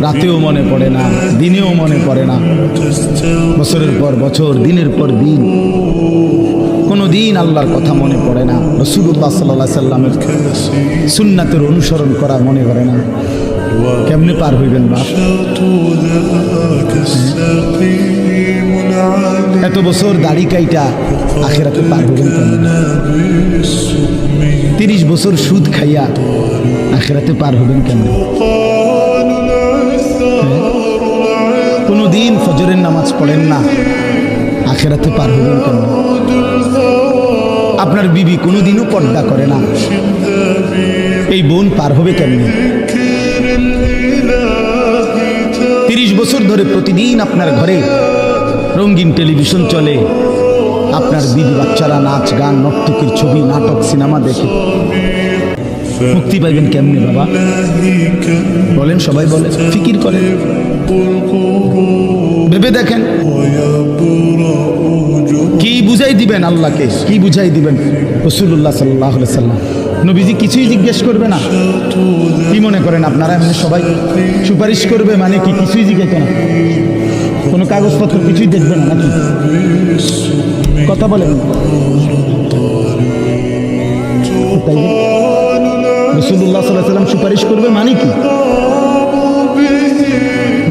রাতেও মনে পড়ে না, দিনেও মনে পড়ে না, বছরের পর বছর, দিনের পর দিন কোনো দিন আল্লাহর কথা মনে পড়ে না, রাসূলুল্লাহ সাল্লাল্লাহু আলাইহি সাল্লামের সুন্নাতের অনুসরণ করা মনে করে না। কেমনে পার হইবেন বাপ? এত বছর দাড়ি কাইটা আখিরাতে পার হইবেন কেমনে? 30 বছর সুদ খাইয়া আখিরাতে পার হবেন কেমনে? কোনো দিন ফজরের নামাজ পড়েন না, আখিরাতে পার হবেন কেমনে? আপনার বিবি কোনোদিনও পর্দা করে না, এই বোন পার হবে কেমনে? 30 বছর ধরে প্রতিদিন আপনার ঘরে রঙিন টেলিভিশন চলে, আপনার বিবি বাচ্চারা নাচ গান নর্তকীর ছবি নাটক সিনেমা দেখে, মুক্তি পাইবেন কেমনে বাবা? বলেন, সবাই বলে, ফিকির করেন, ভেবে দেখেন। কি বুঝাই দিবেন আল্লাহকে? কি বুঝাই দিবেন রাসূলুল্লাহ সাল্লাল্লাহু আলাইহি সাল্লাম? নবীজি কিছুই জিজ্ঞেস করবে না? কি মনে করেন আপনারা এমনি সবাই সুপারিশ করবে মানে কি? কিছুই জিজ্ঞেস না, কোনো কাগজপত্র কিছুই দেখবে না নাকি? কথা বলেন। রাসূলুল্লাহ সাল্লাল্লাহু আলাইহি সাল্লাম সুপারিশ করবে মানে কি?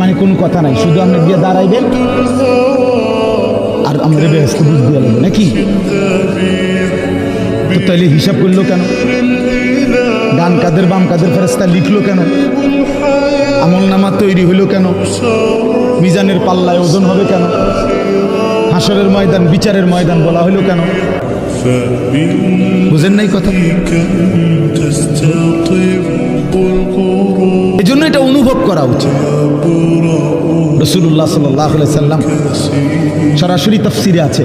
মানে কোনো কথা নাই, শুধু আপনি গিয়ে দাঁড়াইবেন আর আমরা ব্যস্ত বুঝ দিয়ে লাগবে নাকি? তো তাইলে হিসাব করলো কেন? ডান কাদের বাম কাদের ফেরেশতা লিখলো কেন? আমল নামা তৈরি হইলো কেন? মিজানের পাল্লায় ওজন হবে কেন? হাসরের ময়দান, বিচারের ময়দান বলা হইলো কেন? বুঝেন নাই কথা? এই জন্য এটা অনুভব করা উচিত। রাসূলুল্লাহ সাল্লাল্লাহু আলাইহি সাল্লাম সরাসরি তাফসিরে আছে,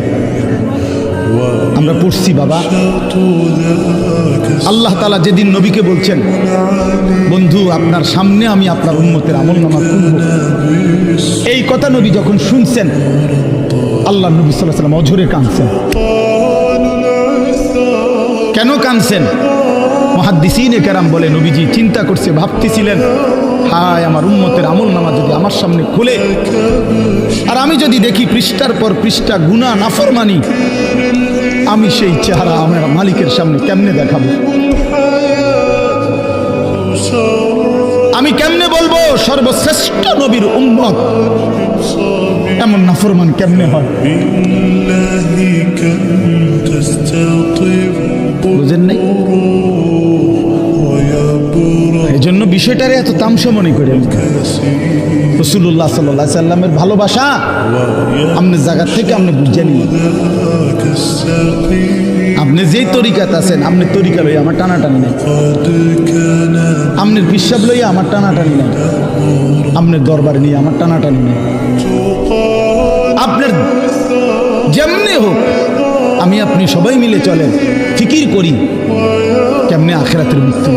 আমরা পড়ছি বাবা। আল্লাহ তাআলা যেদিন নবীকে বলছেন, বন্ধু আপনার সামনে আমি আপনার উম্মতের আমলনামা খুলব, এই কথা নবী যখন শুনছেন, আল্লাহ নবী সাল্লাল্লাহু আলাইহি সাল্লাম অঝরে কাঁদছেন। কেন কাঁদছেন? মুহাদ্দিসিনে কেরাম বলে, নবীজি চিন্তা করছে, ভাবতেছিলেন, হায় আমার উম্মতের আমলনামা যদি আমার সামনে খুলে আর আমি যদি দেখি পৃষ্ঠার পর পৃষ্ঠা গুনাহ নাফরমানি, আমি সেই চেহারা আমার মালিকের সামনে কেমনে দেখাবো? আমি কেমনে বলবো সর্বশ্রেষ্ঠ নবীর উম্মত এমন নাফরমান কেমনে হয়? বুঝেন নাই? এই জন্য বিষয়টারে এত তামসা মনে করেন। রাসূলুল্লাহ সাল্লাল্লাহু আলাইহি সাল্লামের ভালোবাসা আপনি জায়গা থেকে আপনি বুঝে নিন। আপনি যেই তরিকাত আছেন, আপনি তরিকা লইয়া আমার টানাটানি নাই, আপনার পিসাব লইয়া আমার টানাটানি নাই, আপনার দরবার নিয়ে আমার টানাটানি নাই। আপনার যেমনি হোক, আমি আপনি সবাই মিলে চলেন, ফিকির করি কেমনে আখিরাতের মুক্তি।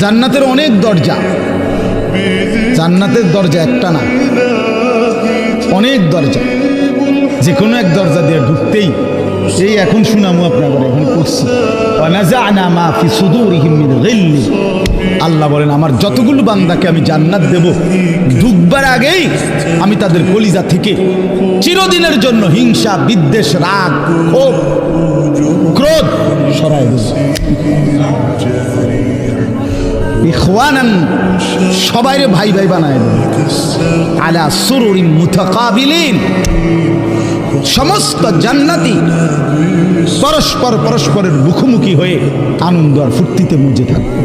জান্নাতের অনেক দরজা, জান্নাতের দরজা একটা না, অনেক দরজা। যে কোনো এক দরজা দিয়ে ঢুকতেই, এই এখন শুনামু আপনাদের, এখন করছি, আল্লাহ বলেন আমার যতগুলো বান্দাকে আমি জান্নাত দেব, ঢুকবার আগেই আমি তাদের কলিজা থেকে চিরদিনের জন্য হিংসা, বিদ্বেষ, রাগ, ক্ষোভ, ক্রোধ সরাই দেব। ইখওয়ানান, সবাইরে ভাই ভাই বানায় দেব। আলা সুরুরিন মুতাকাবিলিন, সমস্ত জান্নাতি পরস্পর পরস্পরের মুখোমুখি হয়ে আনন্দ আর ফুর্তিতে মজে থাকবে।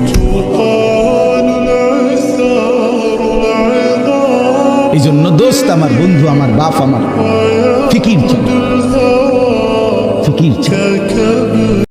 এই জন্য দোস্ত আমার, বন্ধু আমার, বাপ আমার, ফিকির চাই, ফিকির চাই।